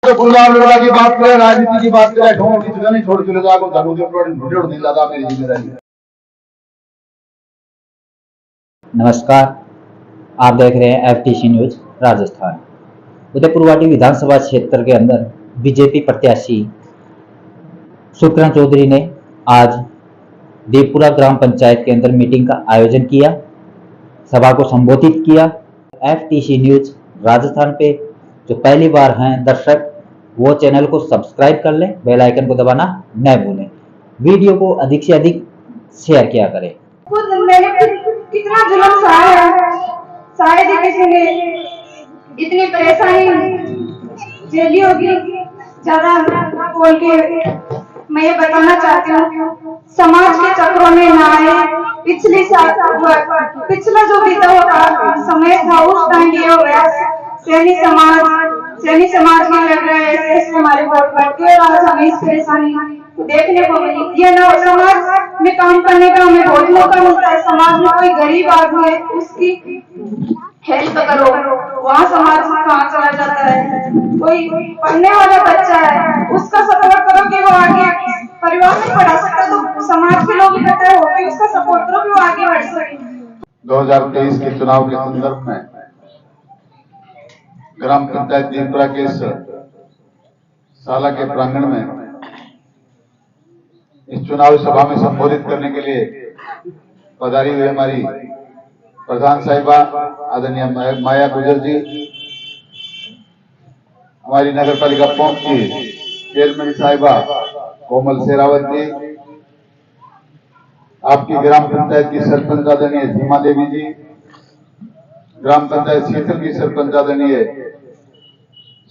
तो की बात करें, राजनीति की बात करें, ढोंग की जगह नहीं छोड़ चले जाओ, धनु के प्रोडक्ट नहीं लादा मेरी जिम्मेदारी। नमस्कार, आप देख रहे हैं FTC न्यूज राजस्थान। उदयपुरवाटी विधानसभा क्षेत्र के अंदर बीजेपी प्रत्याशी सुकरण चौधरी ने आज देवपुरा ग्राम पंचायत के अंदर मीटिंग का आयोजन किया, सभा को संबोधित किया। FTC न्यूज राजस्थान पे जो पहली बार हैं दर्शक, वो चैनल को सब्सक्राइब कर लें, बेल आइकन को दबाना न भूलें, वीडियो को अधिक से अधिक शेयर किया करें। कितना जुल्म सहा है, शायद ही किसी ने इतनी परेशानी झेली होगी। ज्यादा बोल के मैं ये बताना चाहती हूँ, समाज के चक्रों में ना आए। पिछला जो बीता हुआ समय था, उस टाइम ये हो गया सैनी समाज में लग रहे हैं हमारे वोट करके, और आज हमें इस परेशानी देखने को मिली। ये ना समाज में काम करने का हमें बहुत मौका मिलता है। समाज में कोई गरीब आदमी है, उसकी हेल्प करो, वहाँ समाज कहाँ चला जाता है। कोई पढ़ने वाला बच्चा है, उसका सपोर्ट करो कि वो आगे परिवार में पढ़ा सकता है, तो समाज के लोग इकट्ठे होकर उसका सपोर्ट करो कि वो आगे बढ़ सके। 2023 के चुनाव के संदर्भ में ग्राम पंचायत देवपुरा के शाला के प्रांगण में इस चुनावी सभा में संबोधित करने के लिए पधारी हुई हमारी प्रधान साहिबा आदरणीय माया गुजर जी, हमारी नगर पालिका पौंग की चेयरमैन साहिबा कोमल शेरावत जी, आपकी ग्राम पंचायत की सरपंच आदरणीय सीमा देवी जी, ग्राम पंचायत शीतल की सरपंच आदरणीय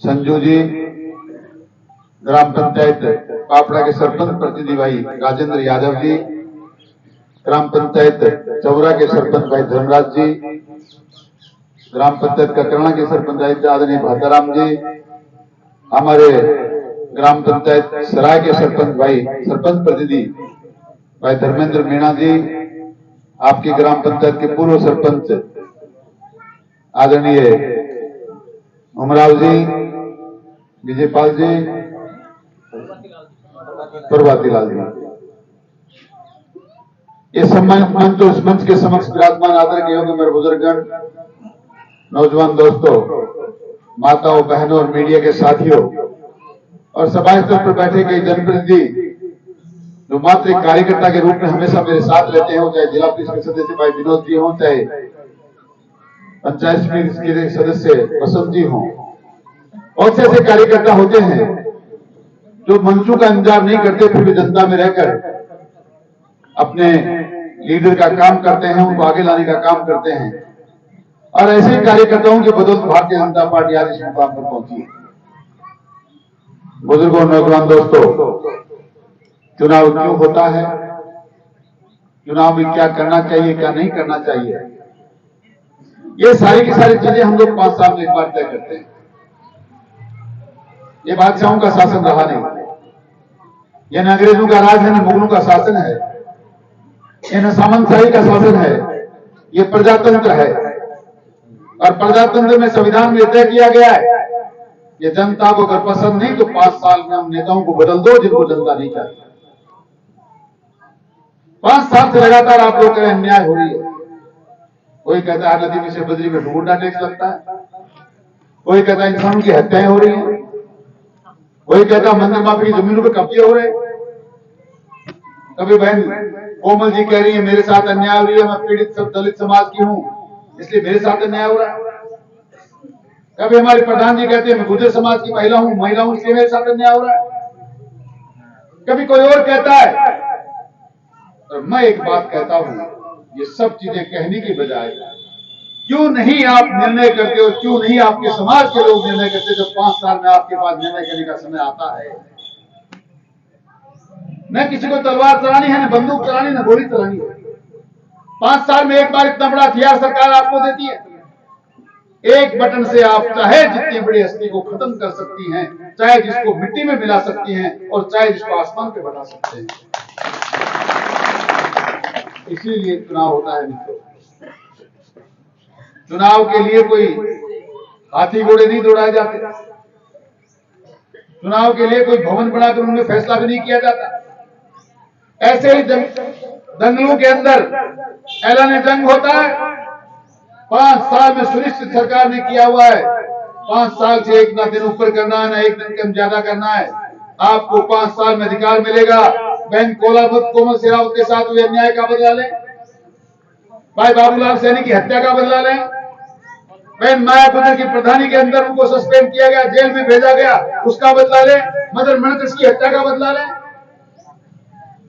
संजू जी, ग्राम पंचायत पापड़ा के सरपंच प्रतिनिधि भाई राजेंद्र यादव जी, ग्राम पंचायत चौरा के सरपंच भाई धर्मराज जी, ग्राम पंचायत ककरना के सरपंच आदरणीय भाताराम जी, हमारे ग्राम पंचायत सराय के सरपंच प्रतिनिधि भाई धर्मेंद्र मीणा जी, आपकी ग्राम पंचायत के पूर्व सरपंच आदरणीय उमराव जी, विजयपाल जी, प्रभाती लाल जी। इस सम्मानित मंच और इस मंच के समक्ष विराजमान आदर के योग्य मेरे बुजुर्गगण, नौजवान दोस्तों, माताओं, बहनों और मीडिया के साथियों और सभा स्थल पर बैठे कई जनप्रतिनिधि जो मात्र एक कार्यकर्ता के रूप में हमेशा मेरे साथ रहते हो, चाहे जिला परिषद के सदस्य भाई विनोद जी हो, चाहे पंचायत समिति के सदस्य बसंत जी हो, और ऐसे कार्यकर्ता होते हैं जो मंचों का इंतजार नहीं करते, फिर भी जनता में रहकर अपने लीडर का काम करते हैं, उनको आगे लाने का काम करते हैं। और ऐसे कार्यकर्ताओं के बदौलत भारतीय जनता पार्टी आज इस मुकाम पर पहुंची है। बुजुर्गों, नौजवान दोस्तों, चुनाव क्यों होता है, चुनाव में क्या करना चाहिए, क्या नहीं करना चाहिए, ये सारी की सारी चीजें हम लोग 5 साल में एक बार तय करते हैं। ये बादशाहों का शासन रहा नहीं, ये न अंग्रेजों का राज है, न मुगलों का शासन है, ये न सामंतशाही का शासन है, ये प्रजातंत्र है। और प्रजातंत्र में संविधान में तय किया गया है, ये जनता को अगर पसंद नहीं तो 5 साल में उन नेताओं को बदल दो जिनको जनता नहीं चाहती। 5 साल से लगातार आप लोग कह अन्याय हो रही है। कोई कहता है नदी में से बद्री में ढूंढना टैक्स लगता है, कोई कहता है इंसानों की हत्याएं हो रही है, कोई कहता है मंदिर माफी की जमीनों पे कब्जे हो रहे। कभी बहन कोमल जी कह रही है मेरे साथ अन्याय हो रही है, मैं पीड़ित सब दलित समाज की हूं इसलिए मेरे साथ अन्याय हो रहा है। कभी हमारे प्रधान जी कहते हैं मैं गुर्जर समाज की महिला हूं इसलिए मेरे साथ अन्याय हो रहा है। कभी कोई और कहता है। और मैं एक बात कहता हूं, ये सब चीजें कहने की बजाय क्यों नहीं आप निर्णय करते हो, क्यों नहीं आपके समाज के लोग निर्णय करते, जब 5 साल में आपके पास निर्णय करने का समय आता है। न किसी को तलवार चलानी है, न बंदूक चलानी, न गोली चलानी है। 5 साल में एक बार इतना बड़ा हथियार सरकार आपको देती है, एक बटन से आप चाहे जितनी बड़ी हस्ती को खत्म कर सकती हैं, चाहे जिसको मिट्टी में मिला सकती हैं और चाहे जिसको आसमान पे बढ़ा सकते हैं। इसीलिए चुनाव होता है मित्रों। चुनाव के लिए कोई हाथी घोड़े नहीं दौड़ाए जाते। चुनाव के लिए कोई भवन बनाकर उनमें फैसला भी नहीं किया जाता। ऐसे ही दंगलों के अंदर ऐलान जंग होता है। 5 साल में सुनिश्चित सरकार ने किया हुआ है, 5 साल से एक ना दिन ऊपर करना है, ना एक दिन कम ज्यादा करना है। आपको 5 साल में अधिकार मिलेगा। बहन कोमल शेरावत के साथ हुए अन्याय का बदला लें, भाई बाबूलाल सैनी की हत्या का बदला लें, बहन मायावती की प्रधानी के अंदर उनको सस्पेंड किया गया, जेल में भेजा गया, उसका बदला लें, मदन मनकस की हत्या का बदला लें।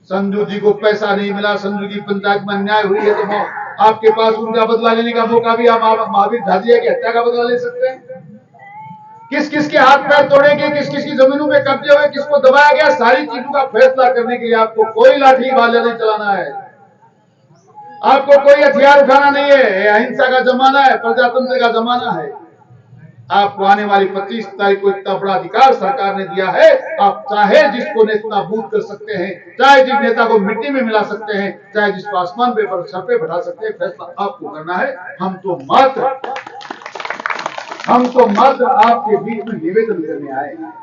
संजू जी को पैसा नहीं मिला, संजू की पंचायत में अन्याय हुई है, तो आपके पास उनका बदला लेने का मौका भी आप महावीर झाजिया की हत्या का बदला ले सकते हैं। किस किस के हाथ पैर तोड़ेंगे, किस किस की जमीनों पे कब्जे हुए, किसको दबाया गया, सारी चीजों का फैसला करने के लिए आपको कोई लाठी भाला नहीं चलाना है, आपको कोई हथियार उठाना नहीं है। अहिंसा का जमाना है, प्रजातंत्र का जमाना है। आपको आने वाली 25 तारीख को इतना बड़ा अधिकार सरकार ने दिया है, आप चाहे जिसको नेता बूट कर सकते हैं, चाहे जिस नेता को मिट्टी में मिला सकते हैं, चाहे जिसको आसमान पे सर पे बैठा सकते हैं, फैसला आपको करना है। हम तो मात्र आपके बीच में निवेदन करने आए हैं।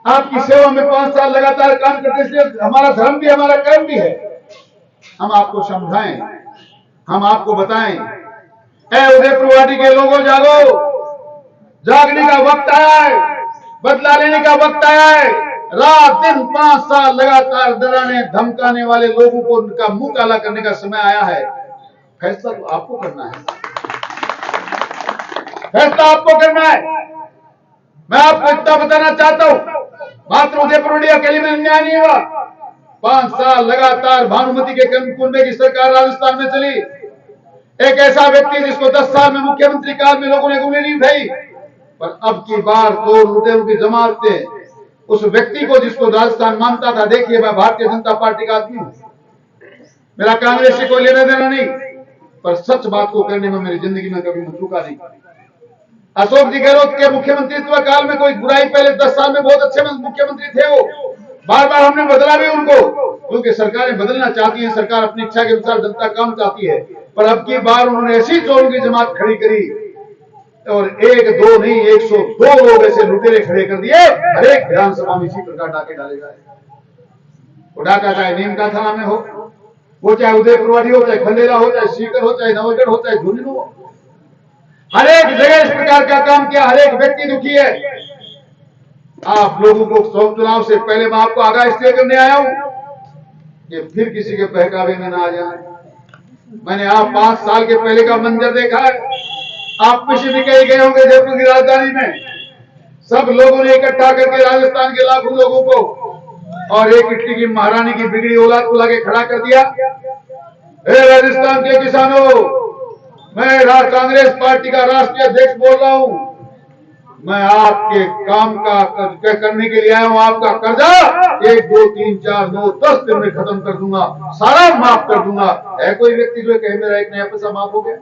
आपकी सेवा में 5 साल लगातार काम करने से हमारा धर्म भी, हमारा कर्म भी है। हम आपको समझाएं, हम आपको बताएं, उदयपुर वाटी के लोगों जागो, जागने का वक्त आया है, बदला लेने का वक्त आया है। रात दिन 5 साल लगातार डराने धमकाने वाले लोगों को उनका मुंह काला करने का समय आया है। फैसला तो आपको करना है, फैसला आपको करना है। मैं आपको इतना बताना चाहता हूं, मात्र उदयपुर अकेले में अन्याय नहीं हुआ। 5 साल लगातार भानुमति के कुंबे की सरकार राजस्थान में चली। एक ऐसा व्यक्ति जिसको 10 साल में मुख्यमंत्री काल में लोगों ने उंगली नहीं उठाई, पर अब की बार 2 लुटेरों की जमात से उस व्यक्ति को जिसको राजस्थान मानता था, देखिए मैं भारतीय जनता पार्टी का आदमी हूं, मेरा कांग्रेस से कोई लेना देना नहीं, पर सच बात को करने में मेरी जिंदगी में कभी मैं चूका नहीं। अशोक जी गहलोत के मुख्यमंत्रित्व काल में कोई बुराई, पहले 10 साल में बहुत अच्छे मुख्यमंत्री थे वो, बार बार हमने बदला भी उनको, क्योंकि सरकारें बदलना चाहती है, सरकार अपनी इच्छा के अनुसार जनता काम चाहती है। पर अब की बार उन्होंने ऐसी चोरों की जमात खड़ी करी, और 1 2 नहीं 102 लोग ऐसे लुटेरे खड़े कर दिए। हर एक विधानसभा में इसी प्रकार डाके डाले जाए। वो डाका चाहे नीम का थाना में हो, वो चाहे उदयपुरवाड़ी हो, चाहे खंडेला हो, चाहे सीकर हो, चाहे नवगढ़ हो, चाहे झुंझुनू हो, हर एक जगह इस प्रकार का काम किया। हर एक व्यक्ति दुखी है। आप लोगों को चुनाव से पहले मैं आपको आगाह इसलिए करने आया हूं कि फिर किसी के बहकावे में ना आ जाए। मैंने आप 5 साल के पहले का मंजर देखा है। आप पीछे भी कहीं गए होंगे जयपुर की राजधानी में, सब लोगों ने इकट्ठा करके राजस्थान के लाखों लोगों को और एक इटली की महारानी की बिगड़ी औलाद को लाके खड़ा कर दिया। राजस्थान के किसानों, मैं कांग्रेस पार्टी का राष्ट्रीय अध्यक्ष बोल रहा हूं, मैं आपके काम का करने के लिए आया हूं। आपका कर्जा 1 2 3 4 9 10 दिन में खत्म कर दूंगा, सारा माफ कर दूंगा। है कोई व्यक्ति जो कहे मेरा 1 नया पैसा माफ हो गया?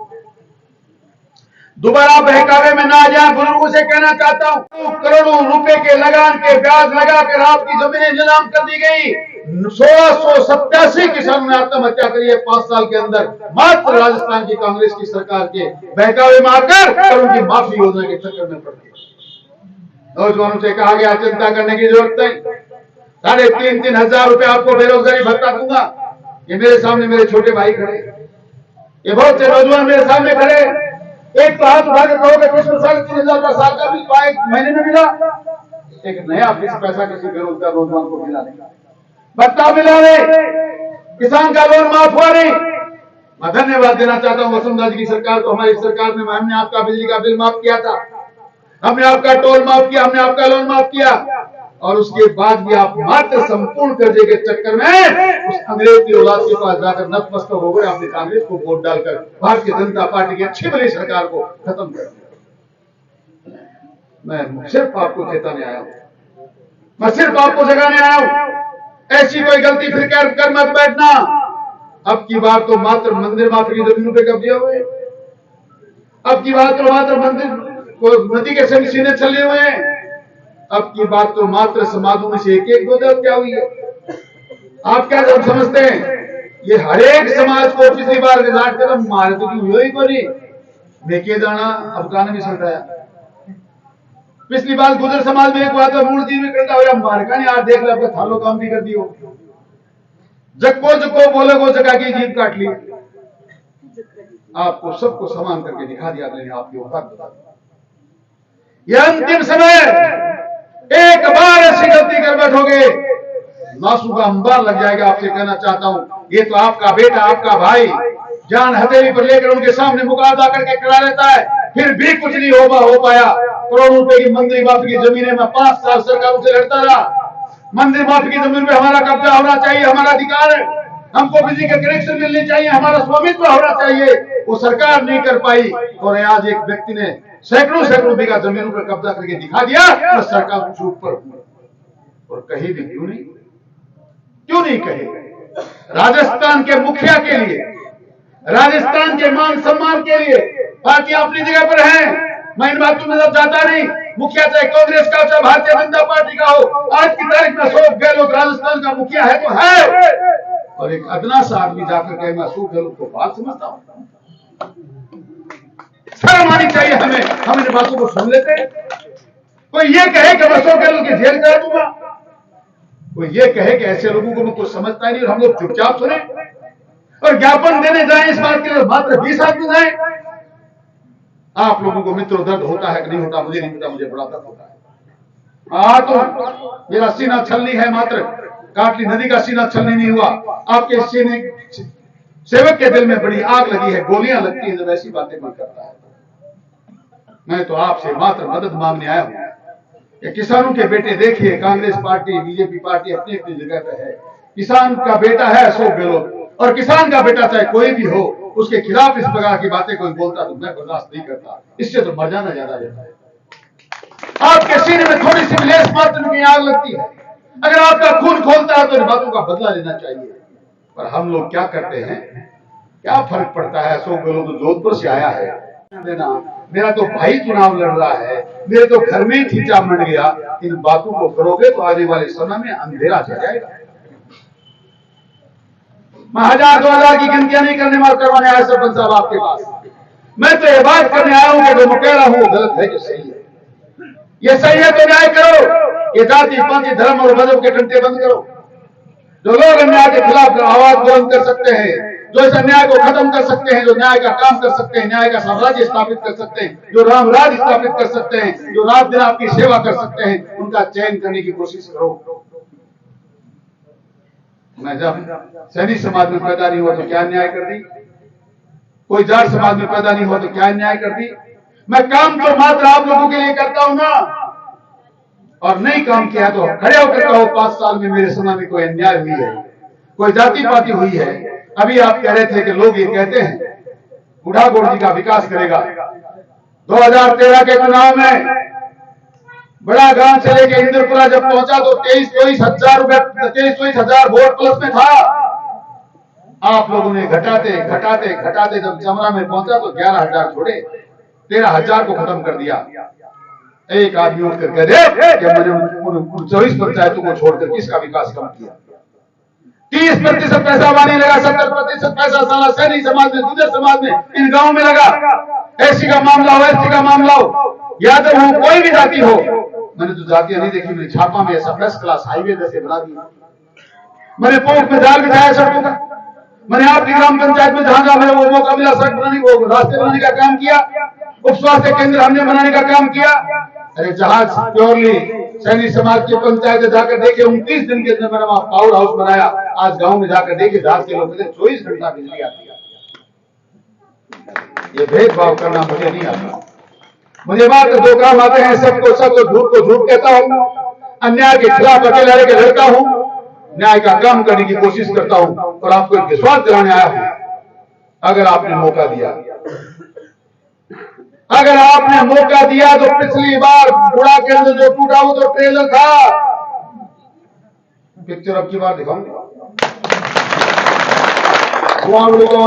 दोबारा बहकावे में ना आ जाए। बुजुर्गों से कहना चाहता हूं, करोड़ों रुपए के लगान के ब्याज लगाकर आपकी जमीनें नीलाम कर दी गई। 1687 किसानों ने आत्महत्या करी है 5 साल के अंदर, मात्र राजस्थान की कांग्रेस की सरकार के बहकावे में आकर और उनकी माफी योजना के चक्कर में पड़ गए। नौजवानों से कहा गया चिंता करने की जरूरत नहीं, 3,500 हजार रुपए आपको बेरोजगारी भत्ता दूंगा। ये मेरे सामने मेरे छोटे भाई खड़े, ये बहुत से नौजवान मेरे सामने खड़े। एक तो हाथ उठाकर कहोगे 3,500 रुपया साल का भी 1 महीने में मिला, एक नया पैसा किसी बेरोजगार नौजवान को मिला नहीं, भत्ता मिला नहीं, किसान का लोन माफ हुआ नहीं। मैं धन्यवाद देना चाहता हूं वसुंधरा जी की सरकार को। हमारी सरकार में हमने आपका बिजली का बिल माफ किया था, हमने आपका टोल माफ किया, हमने आपका लोन माफ किया, और उसके बाद भी आप मात्र संपूर्ण कर्जे के चक्कर में उस अंग्रेज की औलाद के पास जाकर नतमस्तक हो गए। आपने कांग्रेस को वोट डालकर भारतीय जनता पार्टी की अच्छी भली सरकार को खत्म कर दिया। मैं सिर्फ आपको चेताने आया हूं, मैं सिर्फ आपको जगाने आया हूं। ऐसी कोई गलती फिर कर मत बैठना। अब की बात तो मात्र मंदिर मात्र की जमीनों पे कब्जे हुए, अब की बात तो मात्र मंदिर नदी के संग सीने चले हुए हैं, अब की बात तो मात्र समाजों में से एक 2 हत्या हुई है। आप क्या समझते हैं ये हर एक समाज को पिछली बार रिजल्ट कर मारे तो क्यों हुई को नहीं मेके दाना अब गाना भी सुनता है। पिछली बार गुजर समाज में एक हुआ था, मूल जी में करता हुआ मारका ने आज देख लिया थालो काम भी कर दियो, जक्को जक्को बोले को जगह की जीत काट ली। आपको सबको समान करके दिखा दिया मैंने, आपकी औकात बता दी। यह अंतिम समय, एक बार ऐसी गलती कर बैठोगे नासू का अंबार लग जाएगा। आपसे कहना चाहता हूं, ये तो आपका बेटा, आपका भाई जान हथेली पर लेकर उनके सामने मुकाबला करके खड़ा रहता है, फिर भी कुछ नहीं हो पाया। करोड़ों रुपए की मंदिर माफी की जमीनें में 5 साल सरकारों से लड़ता रहा। मंदिर माफी की जमीन पे हमारा कब्जा होना चाहिए, हमारा अधिकार है, हमको बिजली के कनेक्शन मिलने चाहिए, हमारा स्वामित्व होना चाहिए, वो सरकार नहीं कर पाई। और आज एक व्यक्ति ने सैकड़ों बीघा जमीनों पर कब्जा करके दिखा दिया, तो सरकार कुछ ऊपर और कहीं भी क्यों नहीं कहे। राजस्थान के मुखिया के लिए, राजस्थान के मान सम्मान के लिए पार्टियां अपनी जगह पर हैं, मैं इन बातों में जाता नहीं। मुखिया चाहे कांग्रेस का चाहे भारतीय जनता पार्टी का हो, आज की तारीख में अशोक गहलोत राजस्थान का मुखिया है तो है। और एक अदना सा आदमी जाकर कहे मैं अशोक गहलोत को बात समझता हूं, शर्म आनी चाहिए हमें। हम इन बातों को सुन लेते हैं। कोई ये कहे कि मैं अशोक गहलोत की जेल कर दूंगा, कोई ये कहे कि ऐसे लोगों को मैं कुछ समझता ही नहीं और हम लोग चुपचाप सुने और ज्ञापन देने जाए इस बात के लिए मात्र 20 आदमी जाए। आप लोगों को मित्रों दर्द होता है कि नहीं होता मुझे नहीं पता, मुझे बड़ा दर्द होता है। तो मेरा सीना छलनी है, मात्र काटली नदी का सीना छलनी नहीं हुआ। आपके सीने सेवक के दिल में बड़ी आग लगी है, गोलियां लगती है जब ऐसी बातें कोई करता है। मैं तो आपसे मात्र मदद मांगने आया हूं कि किसानों के बेटे देखिए, कांग्रेस पार्टी बीजेपी पार्टी अपनी अपनी जगह पे है। किसान का बेटा है अशोक गहलोत, और किसान का बेटा चाहे कोई भी हो, उसके खिलाफ इस प्रकार की बातें कोई बोलता तो मैं बर्दाश्त नहीं करता। इससे तो मर जाना ज्यादा रहता है। आपके सीने में थोड़ी सी लेस मात्र की आग लगती है, अगर आपका खून खोलता है तो इन बातों का बदला लेना चाहिए। पर हम लोग क्या करते हैं, क्या फर्क पड़ता है। अशोक गहलोत तो जोधपुर से आया है, मेरा तो भाई चुनाव लड़ रहा है, मेरे तो घर में ही खींचा मंड गया। इन बातों को करोगे तो आने वाले समय में अंधेरा छा जाएगा। मैं 1000-2000 की गिनतियां नहीं करवाने आया सरपंच साहब आपके पास। मैं तो ये बात करने आया हूं कि जो मैं कह रहा हूं गलत है कि सही है। ये सही है तो न्याय करो, ये जाति पाति धर्म और मजहब के टंटे बंद करो। जो लोग अन्याय के खिलाफ आवाज बुलंद कर सकते हैं, जो इस अन्याय को खत्म कर सकते हैं, जो न्याय का काम कर सकते हैं, न्याय का साम्राज्य स्थापित कर सकते हैं, जो राम राज स्थापित कर सकते हैं, जो रात दिन आपकी सेवा कर सकते हैं, उनका चयन करने की कोशिश करो। मैं जब सैनी समाज में पैदा नहीं हुआ तो क्या न्याय कर दी, कोई जाट समाज में पैदा नहीं हुआ तो क्या न्याय कर दी। मैं काम तो मात्र आप लोगों के लिए करता हूं ना, और नहीं काम किया तो खड़े होकर कहो 5 साल में मेरे समय में कोई अन्याय हुई है, कोई जाति पाति हुई है। अभी आप कह रहे थे कि लोग ये कहते हैं बुढ़ागोड़ जी का विकास करेगा। 2013 के चुनाव में बड़ा गांव से लेके इंद्रपुरा जब पहुंचा तो 23-24 हजार वोट प्लस में था। आप लोगों ने घटाते जब जमरा में पहुंचा तो 11,000 छोड़े, 13,000 को खत्म कर दिया। एक आदमी उठकर कह दे कि मैंने 24 पंचायतों को छोड़कर किसका विकास कम किया। 30% पैसा वाणी लगा, 70% पैसा साला सैनी समाज में, गुजर समाज में, इन गांवों में लगा। एससी का मामला हो, एसटी का मामला हो, यादव हो, कोई भी जाति हो, मैंने तो जातियां नहीं देखी। मैंने छापा में ऐसा फर्स्ट क्लास हाईवे जैसे बना दिया। मैंने पोर्ट में जाल बिछाया सड़कों का। मैंने आपकी ग्राम पंचायत में जहां मेरे वो मौका मिला सड़क बनाने, वो रास्ते बनाने का काम किया। उप स्वास्थ्य केंद्र हमने बनाने का काम किया। अरे जहाज प्योरली सैनी समाज की पंचायत जाकर देखे, 29 दिन के अंदर मैंने वहां पावर हाउस बनाया। आज गांव में जाकर देखे, जहाज के लोग 24 घंटा बिजली आती है। ये भेदभाव करना मुझे नहीं आता। मुझे मात्र 2 काम आते हैं, सबको सच और झूठ को झूठ कहता हूं, अन्याय के खिलाफ अकेला रह के लड़ता हूं, न्याय का काम करने की कोशिश करता हूं और आपको एक विश्वास दिलाने आया हूं। अगर आपने मौका दिया, अगर आपने मौका दिया तो पिछली बार बुढ़ा के अंदर जो टूटा वो तो ट्रेलर था। पिक्चर अब की बार दिखाऊंगा।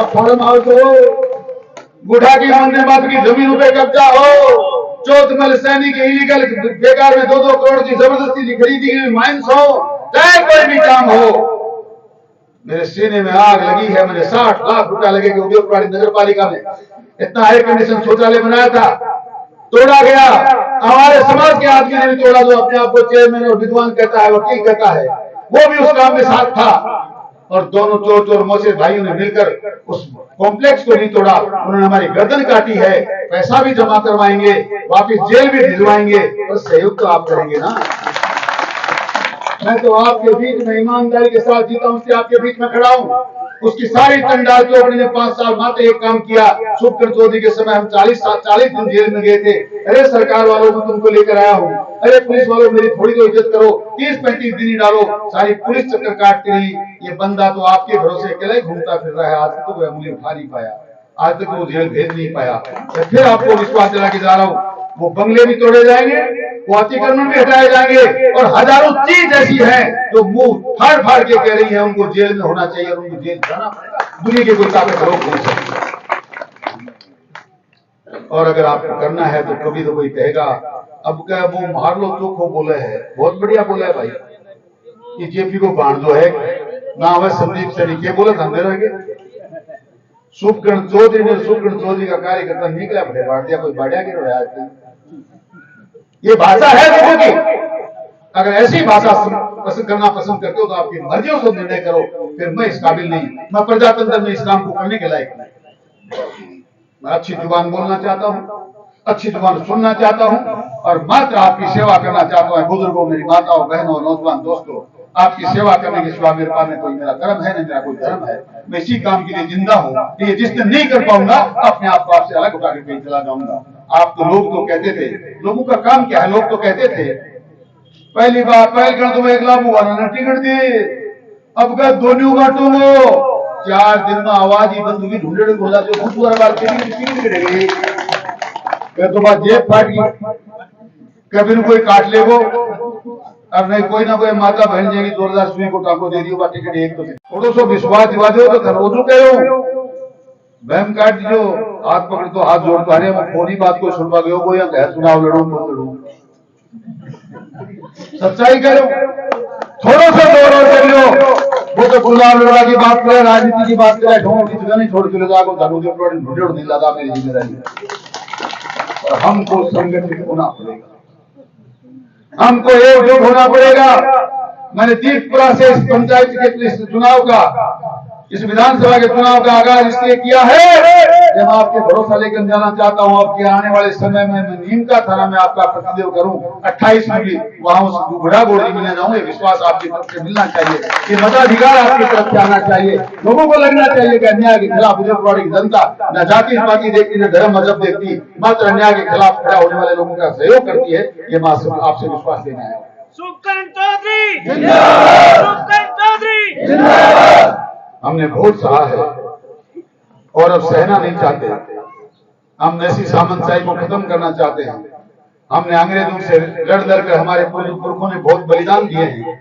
फार्म हाउस हो, बुढ़ा की मंदिर बात की जमीनों पे कब्जा हो, चौथमल सैनी के इलीगल बेकार में 2-2 करोड़ की जबरदस्ती खरीदी हुई माइंस हो, चाहे कोई भी काम हो, मेरे सीने में आग लगी है। मैंने 60 लाख रुपया लगे कि उद्योगवाड़ी नगर पालिका में इतना एयर कंडीशन शौचालय बनाया था। तोड़ा गया। हमारे समाज के आदमी ने भी तोड़ा, जो अपने आप को चेयरमैन और विद्वान कहता है, वकील कहता है, वो भी उस काम में साथ था। और दोनों चोर चोर मोसे भाइयों ने मिलकर उस कॉम्प्लेक्स को नहीं तोड़ा, उन्होंने हमारी गर्दन काटी है। पैसा भी जमा करवाएंगे, वापिस जेल भी भिजवाएंगे, और सहयोग तो आप करेंगे ना। मैं तो आपके बीच में ईमानदारी के साथ जीता हूं, इसलिए आपके बीच में खड़ा हूं। उसकी सारी टंडाल चौकड़ी ने 5 साल मात्र एक काम किया। शुभकर चौधरी के समय हम 40 दिन जेल में गए थे। अरे सरकार वालों को तुमको लेकर आया हूं, अरे पुलिस वालों मेरी थोड़ी तो इज्जत करो, 30-35 दिन ही डालो, सारी पुलिस चक्कर काटती रही। ये बंदा तो आपके भरोसे अकेले घूमता फिर रहा है, आज तक तो वह उंगली उठा नहीं पाया, आज तक वो जेल भेज नहीं पाया। फिर आपको विश्वास दिला के जा रहा हूं, वो बंगले भी तोड़े जाएंगे, वो अतिक्रमण भी हटाए जाएंगे, और हजारों चीज ऐसी है जो मुंह फाड़ फाड़ के कह रही है उनको जेल में होना चाहिए और उनको जेल जाना पड़ेगा। दुनिया की कोई ताकत रोक नहीं सकती। और अगर आपको करना है तो कभी तो कोई कहेगा, अब क्या वो मार लो तो को बोले है, बहुत बढ़िया बोला है भाई, ये जेपी को बांध दो है ना, हमें संदीप सरीके बोला था अंदर आगे। शुभकर्ण चौधरी का कार्यकर्ता निकला, बड़े बांट दिया, कोई बढ़िया गिर रहा है। ये भाषा है लोगों की। अगर ऐसी भाषा करना पसंद करते हो तो आपकी मर्जियों से निर्णय करो, फिर मैं इस काबिल नहीं, मैं प्रजातंत्र में इस काम को करने के लायक नहीं। मैं अच्छी जुबान बोलना चाहता हूं, अच्छी जुबान सुनना चाहता हूं, और मात्र आपकी सेवा करना चाहता हूं। बुजुर्गों, मेरी माताओं, बहनों, नौजवान दोस्तों, आपकी सेवा करने के सिवा मेरे पास में कोई मेरा धर्म है नहीं, मेरा कोई धर्म है। मैं इसी काम के लिए जिंदा हूं। ये जिस दिन नहीं कर पाऊंगा, अपने आप को आपसे अलग उठा के कहीं चला जाऊंगा। आप तो लोग तो कहते थे, लोगों का काम क्या है, लोग तो कहते थे पहली बार पहल कर तुम एक लाभ हुआ ना टिकट दी, अब का दोनों बांटूंगो। 4 दिन में आवाज ही बंद हुई, ढूंढे बोला जो दूसरा बार टिकट तो बात जेब फाट गई, कभी कोई काट ले वो, अब नहीं कोई ना कोई माता बहन जाएगी 2000 सुई को टाको दे दियो, टिकट एक तो थोड़ा सो विश्वास दिवा दो तो घर रोजू कहो बहन काट दीजो, हाथ पकड़ तो हाथ जोड़ पा रहे, फोनी बात को सुनवा गयो को या कह चुनाव लड़ो मत लड़ो, सच्चाई करो, थोड़ा सा दौर और कर लो। वो तो गुलाब लड़ा की बात करे, राजनीति की बात करे, ढोंग की जगह नहीं छोड़ चले जाओ, धनु ढूंढे नहीं लगा मेरी जिम्मेदारी। और हमको संगठित होना पड़ेगा, हमको एकजुट होना पड़ेगा। मैंने तीर्थपुरा से इस पंचायत के चुनाव का, इस विधानसभा के चुनाव का आगाज इसलिए किया है कि मैं आपके भरोसा लेकर जाना चाहता हूं। आपके आने वाले समय में मैं नीम का थाना में आपका प्रतिनिधित्व करूं, 28 मिली वहां बुढ़ा गोड़ी मिलने जाऊं। ये विश्वास आपकी तरफ से मिलना चाहिए, ये मताधिकार आपकी तरफ से आना चाहिए। लोगों को लगना चाहिए कि अन्याय के खिलाफ बुजुर्गवाड़ी की जनता न जाति पाति देखती, न धर्म मजहब देखती, मात्र अन्याय के खिलाफ खड़ा होने वाले लोगों का सहयोग करती है। ये मैं आपसे विश्वास लेना है। शुभकर्ण चौधरी जिंदाबाद, शुभकर्ण चौधरी जिंदाबाद। हमने बहुत सहा है और अब सहना नहीं चाहते। हम ऐसी सामंतशाही को खत्म करना चाहते हैं। हमने अंग्रेजों से लड़ कर हमारे पुरखों ने बहुत बलिदान दिए हैं।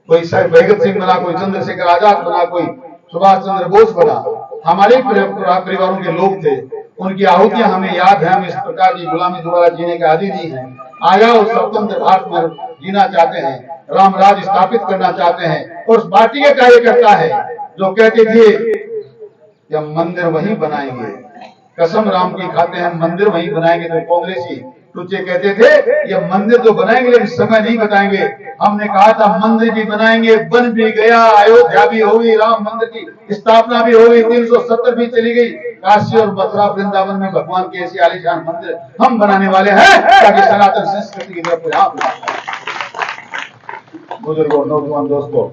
कोई भगत सिंह बना, कोई चंद्रशेखर आजाद बना, कोई सुभाष चंद्र बोस बना, हमारे परिवारों के लोग थे। उनकी आहुतियां हमें याद है। हम इस प्रकार की गुलामी दोबारा जीने के आदी नहीं है। आया और स्वतंत्र भारत में जीना चाहते हैं, राम राज स्थापित करना चाहते हैं। और उस पार्टी के कार्यकर्ता है जो कहते थे कि हम मंदिर वहीं बनाएंगे, कसम राम की खाते हैं, मंदिर वहीं बनाएंगे। तो कांग्रेसी टुच्चे कहते थे ये मंदिर तो बनाएंगे लेकिन समय नहीं बताएंगे। हमने कहा था मंदिर भी बनाएंगे, बन भी गया, अयोध्या भी होगी, राम मंदिर की स्थापना भी होगी, 370 भी चली गई। काशी और मथुरा वृंदावन में भगवान के ऐसे आलीशान मंदिर हम बनाने वाले हैं ताकि सनातन संस्कृति की तरफ यहाँ बुजुर्गों, नौजवान दोस्तों,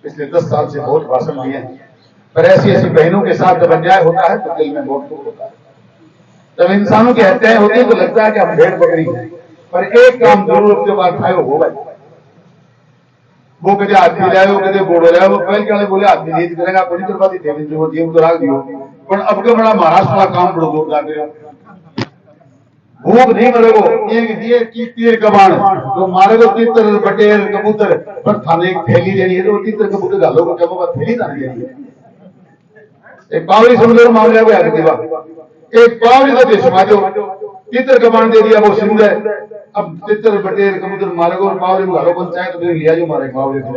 पिछले 10 साल से बहुत भाषण दिए हैं, पर ऐसी ऐसी बहनों के साथ जब अन्याय होता है तो दिल में बहुत दुख होता है। जब इंसानों की हत्याएं होती है तो लगता है कि हम भेड़ बकरी हैं। पर एक काम जरूर उसके बाद खाए हो भाई, वो कदे आदमी लाओ, कदे बोड़ो लाओ, वो पहले क्या बोले आदमी नहीं करेगा, कोई करवाती थे जो जीव तो राख दियो। पर अब का बड़ा महाराष्ट्र का काम बड़ो जोरदार करो, भूख नहीं मरेगो, एक दिए की तीर कबाड़ तो मारेगो, तीतर बटेर कबूतर, पर थाने एक थैली देनी है तो तीतर कबूतर डालो को जब वो थैली ना देनी है। एक पावरी समझो मामले को याद दिवा, एक पावरी तो देश माजो तीतर कबाड़ दे दिया, वो सिंध है। अब तीतर बटेर कबूतर मारेगो और पावरी को डालो पंचायत तो लिया जो मारे पावरी को।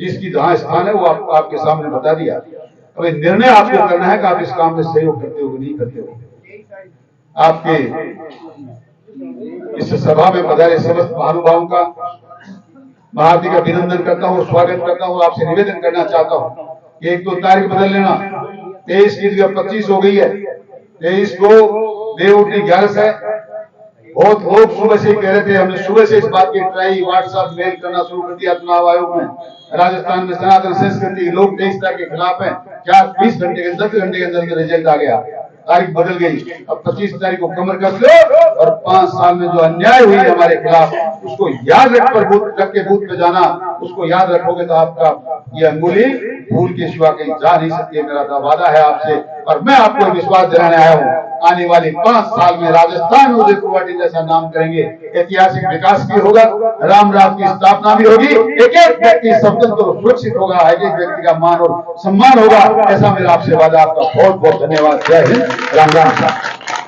जिसकी जहां स्थान है वो आपके सामने बता दिया। अब निर्णय आपको करना है कि आप इस काम में सहयोग करते हो कि नहीं करते हो। आपके इस सभा में पधारे समस्त महानुभावों का मैं हार्दिक अभिनंदन करता हूँ, स्वागत करता हूँ। आपसे निवेदन करना चाहता हूँ कि एक तो तारीख बदल लेना, 23 की जगह 25 हो गई है। 23 को देवउठनी 11 है। बहुत लोग सुबह से ही कह रहे थे, हमने सुबह से इस बात की ट्राई व्हाट्सएप मेल करना शुरू कर दिया चुनाव आयोग में। राजस्थान में सनातन संस्कृति लोग देशता के खिलाफ है। क्या 20 घंटे के 10 घंटे के अंदर रिजल्ट आ गया, तारीख बदल गई। अब 25 तारीख को कमर कस लो और 5 साल में जो अन्याय हुई है हमारे खिलाफ, उसको याद रख के बूथ पे जाना। उसको याद रखोगे तो आपका ये अंगुली फूल के सिवा कहीं जा नहीं सकती। मेरा तो वादा है आपसे, और मैं आपको विश्वास दिलाने आया हूँ, आने वाले 5 साल में राजस्थान उदयपुर वाटी जैसा नाम करेंगे। ऐतिहासिक विकास भी होगा, राम राज की स्थापना भी होगी, एक एक व्यक्ति स्वतंत्र और सुरक्षित होगा, एक एक व्यक्ति का मान और सम्मान होगा। ऐसा मेरा आपसे वादा। आपका बहुत बहुत धन्यवाद। जय हिंद, राम राम।